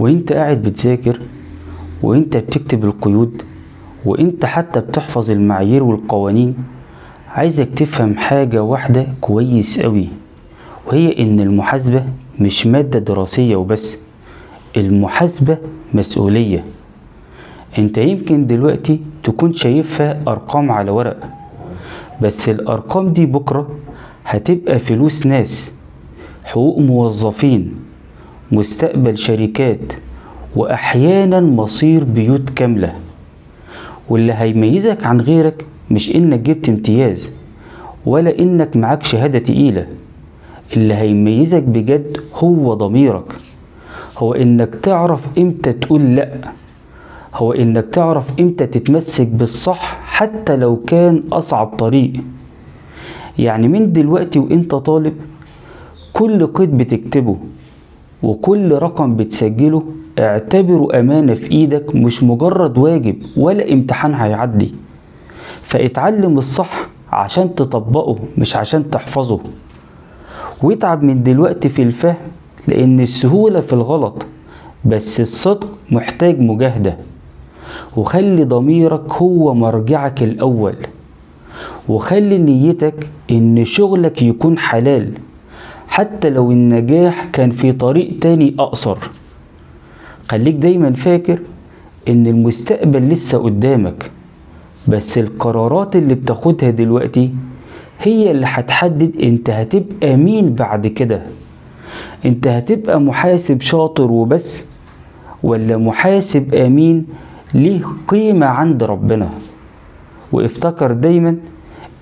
وانت قاعد بتذاكر، وانت بتكتب القيود، وانت حتى بتحفظ المعايير والقوانين، عايزك تفهم حاجة واحدة كويس قوي، وهي ان المحاسبة مش مادة دراسية وبس، المحاسبة مسؤولية. انت يمكن دلوقتي تكون شايفها ارقام على ورق، بس الارقام دي بكرة هتبقى فلوس ناس، حقوق موظفين، مستقبل شركات، واحيانا مصير بيوت كاملة. واللي هيميزك عن غيرك مش انك جبت امتياز ولا انك معاك شهادة تقيلة، اللي هيميزك بجد هو ضميرك، هو انك تعرف امتى تقول لا، هو انك تعرف امتى تتمسك بالصح حتى لو كان اصعب طريق. يعني من دلوقتي وانت طالب، كل قيد بتكتبه وكل رقم بتسجله اعتبره امانة في ايدك، مش مجرد واجب ولا امتحان هيعدي. فاتعلم الصح عشان تطبقه مش عشان تحفظه، واتعب من دلوقتي في الفهم، لان السهولة في الغلط بس الصدق محتاج مجاهدة. وخلي ضميرك هو مرجعك الاول، وخلي نيتك ان شغلك يكون حلال حتى لو النجاح كان في طريق تاني اقصر. خليك دايما فاكر ان المستقبل لسه قدامك، بس القرارات اللي بتاخدها دلوقتي هي اللي هتحدد انت هتبقى مين بعد كده. انت هتبقى محاسب شاطر وبس، ولا محاسب امين ليه قيمة عند ربنا؟ وافتكر دايما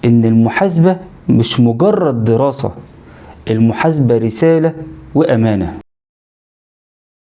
ان المحاسبة مش مجرد دراسة، المحاسبة رسالة وامانة.